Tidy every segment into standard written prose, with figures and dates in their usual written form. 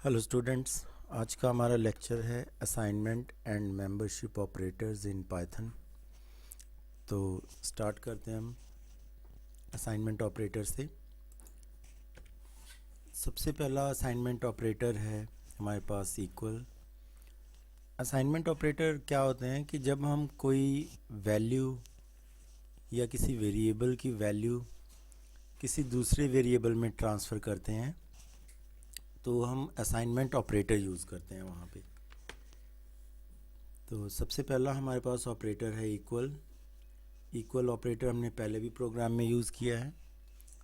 Hello students, आज का हमारा लेक्चर है assignment and membership operators in Python. तो स्टार्ट करते हैं हम असाइनमेंट ऑपरेटर से। सबसे पहला असाइनमेंट ऑपरेटर है हमारे पास इक्वल। असाइनमेंट ऑपरेटर क्या होते हैं कि जब हम कोई वैल्यू या किसी वेरिएबल की वैल्यू किसी दूसरे वेरिएबल में ट्रांसफ़र करते हैं तो हम असाइनमेंट ऑपरेटर यूज़ करते हैं वहाँ पे। तो सबसे पहला हमारे पास ऑपरेटर है इक्वल। इक्वल ऑपरेटर हमने पहले भी प्रोग्राम में यूज़ किया है।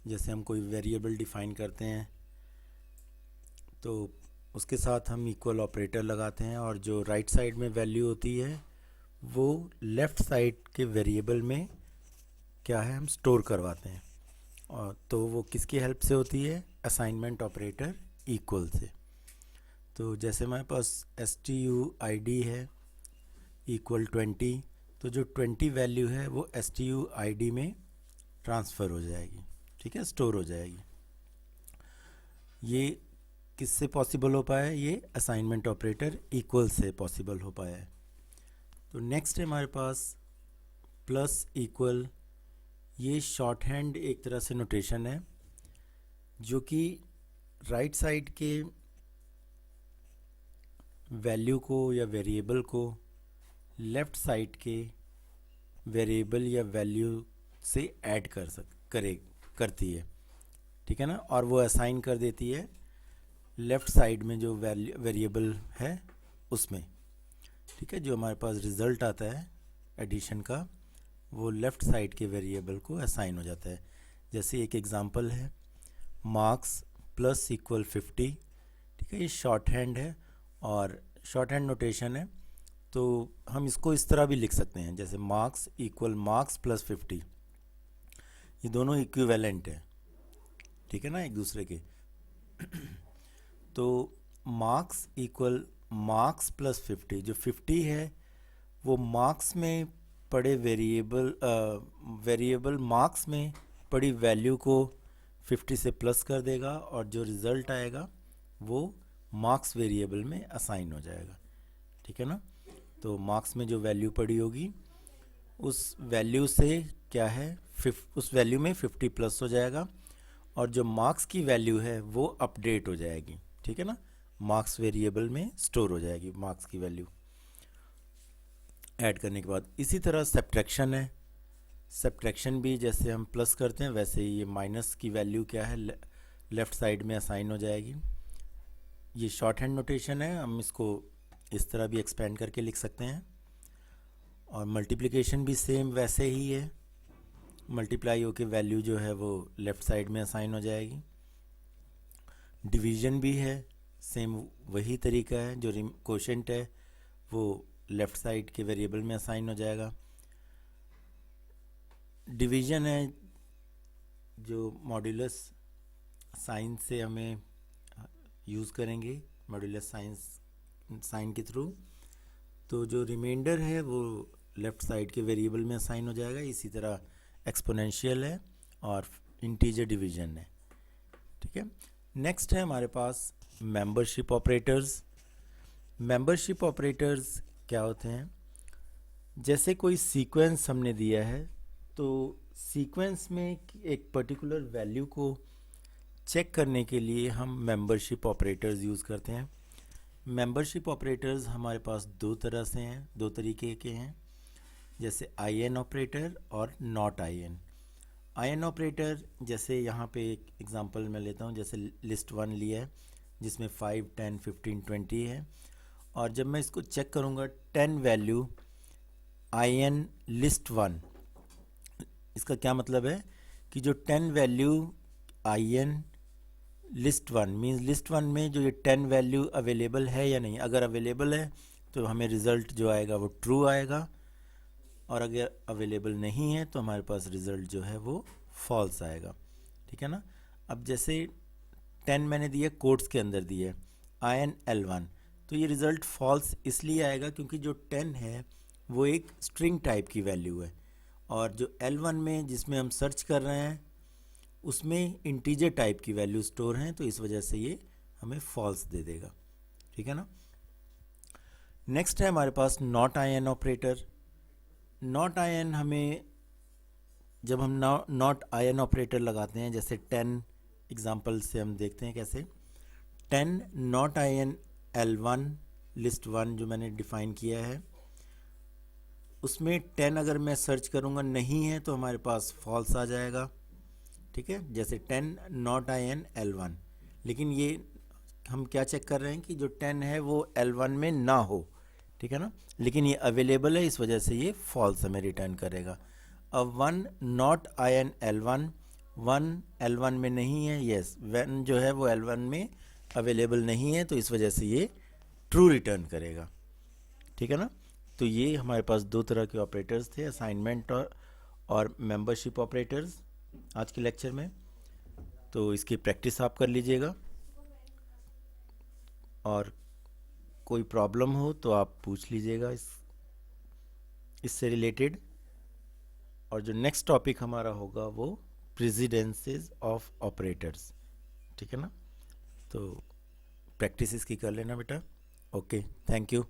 जैसे हम कोई वेरिएबल डिफ़ाइन करते हैं तो उसके साथ हम इक्वल ऑपरेटर लगाते हैं, और जो राइट साइड में वैल्यू होती है वो लेफ़्ट साइड के वेरिएबल में क्या है हम स्टोर करवाते हैं। और तो वो किसकी हेल्प से होती है? असाइनमेंट ऑपरेटर इक्वल से। तो जैसे हमारे पास STUID है इक्वल 20, तो जो 20 वैल्यू है वो STUID में ट्रांसफ़र हो जाएगी, ठीक है, स्टोर हो जाएगी। ये किससे पॉसिबल हो पाया है? ये असाइनमेंट ऑपरेटर इक्वल से पॉसिबल हो पाया है। तो नेक्स्ट है हमारे पास प्लस इक्वल। ये शॉर्ट हैंड एक तरह से नोटेशन है जो कि राइट साइड के वैल्यू को या वेरिएबल को लेफ़्ट साइड के वेरिएबल या वैल्यू से ऐड करती है, ठीक है ना, और वो असाइन कर देती है लेफ़्ट साइड में जो वेरिएबल है उसमें, ठीक है। जो हमारे पास रिज़ल्ट आता है एडिशन का वो लेफ़्ट साइड के वेरिएबल को असाइन हो जाता है। जैसे एक एग्जांपल है मार्क्स प्लस इक्वल 50, ठीक है। ये शॉर्ट हैंड है और शॉर्ट हैंड नोटेशन है, तो हम इसको इस तरह भी लिख सकते हैं जैसे मार्क्स इक्वल मार्क्स प्लस 50। ये दोनों इक्विवेलेंट है, ठीक है ना, एक दूसरे के। तो मार्क्स इक्वल मार्क्स प्लस 50, जो 50 है वो मार्क्स में पड़े वेरिएबल मार्क्स में पड़ी वैल्यू को 50 से प्लस कर देगा, और जो रिज़ल्ट आएगा वो मार्क्स वेरिएबल में असाइन हो जाएगा, ठीक है ना। तो मार्क्स में जो वैल्यू पड़ी होगी उस वैल्यू से क्या है उस वैल्यू में 50 प्लस हो जाएगा, और जो मार्क्स की वैल्यू है वो अपडेट हो जाएगी, ठीक है ना, मार्क्स वेरिएबल में स्टोर हो जाएगी मार्क्स की वैल्यू ऐड करने के बाद। इसी तरह सब्ट्रैक्शन है। सब्ट्रैक्शन भी जैसे हम प्लस करते हैं वैसे ही ये माइनस की वैल्यू क्या है लेफ़्ट साइड में असाइन हो जाएगी। ये शॉर्ट हैंड नोटेशन है, हम इसको इस तरह भी एक्सपेंड करके लिख सकते हैं। और मल्टीप्लिकेशन भी सेम वैसे ही है, मल्टीप्लाई होके वैल्यू जो है वो लेफ़्ट साइड में असाइन हो जाएगी। डिवीज़न भी है, सेम वही तरीका है, जो कोशेंट है वो लेफ़्ट साइड के वेरिएबल में असाइन हो जाएगा। डिवीज़न है जो मॉड्यूलस साइन से हमें यूज़ करेंगे, मॉड्यूलस साइन के थ्रू। तो जो रिमाइंडर है वो लेफ़्ट साइड के वेरिएबल में असाइन हो जाएगा। इसी तरह एक्सपोनेंशियल है और इंटीजर डिवीज़न है, ठीक है। नेक्स्ट है हमारे पास मेंबरशिप ऑपरेटर्स। मेंबरशिप ऑपरेटर्स क्या होते हैं? जैसे कोई सीक्वेंस हमने दिया है तो सीक्वेंस में एक पर्टिकुलर वैल्यू को चेक करने के लिए हम मेंबरशिप ऑपरेटर्स यूज़ करते हैं। मेंबरशिप ऑपरेटर्स हमारे पास दो तरह से हैं, दो तरीके के हैं, जैसे IN ऑपरेटर और नॉट IN। IN ऑपरेटर जैसे यहाँ पे एक एग्जांपल मैं लेता हूँ, जैसे लिस्ट 1 लिया है जिसमें 5, 10, 15, 20 है, और जब मैं इसको चेक करूँगा 10 वैल्यू IN लिस्ट 1, इसका क्या मतलब है कि जो 10 value IN list 1 means list 1 में जो ये 10 वैल्यू अवेलेबल है या नहीं। अगर अवेलेबल है तो हमें रिज़ल्ट जो आएगा वो ट्रू आएगा, और अगर अवेलेबल नहीं है तो हमारे पास रिज़ल्ट जो है वो फॉल्स आएगा, ठीक है ना। अब जैसे 10 मैंने दिया कोट्स के अंदर दिया IN L1, तो ये रिज़ल्ट फॉल्स इसलिए आएगा क्योंकि जो 10 है वो एक स्ट्रिंग टाइप की वैल्यू है, और जो L1 में जिसमें हम सर्च कर रहे हैं उसमें इंटीजर टाइप की वैल्यू स्टोर हैं, तो इस वजह से ये हमें फॉल्स दे देगा, ठीक है ना। नेक्स्ट है हमारे पास not I N operator. Not I N हमें जब हम नॉट आई एन ऑपरेटर लगाते हैं, जैसे 10 एग्जाम्पल से हम देखते हैं कैसे। 10 not I N L1 list 1 जो मैंने डिफाइन किया है, उसमें 10 अगर मैं सर्च करूँगा नहीं है तो हमारे पास फॉल्स आ जाएगा, ठीक है। जैसे 10 नॉट आई एन L1, लेकिन ये हम क्या चेक कर रहे हैं कि जो 10 है वो L1 में ना हो, ठीक है ना, लेकिन ये अवेलेबल है, इस वजह से ये फॉल्स हमें रिटर्न करेगा। अब 1 not I N L1, 1 L1 में नहीं है, यस 1 जो है वो L1 में अवेलेबल नहीं है, तो इस वजह से ये ट्रू रिटर्न करेगा, ठीक है ना। तो ये हमारे पास दो तरह के ऑपरेटर्स थे, असाइनमेंट और मेंबरशिप ऑपरेटर्स आज के लेक्चर में। तो इसकी प्रैक्टिस आप कर लीजिएगा, और कोई प्रॉब्लम हो तो आप पूछ लीजिएगा इससे रिलेटेड। और जो नेक्स्ट टॉपिक हमारा होगा वो प्रेसिडेंसेस ऑफ ऑपरेटर्स, ठीक है ना। तो प्रैक्टिस इसकी कर लेना बेटा। Okay, thank you.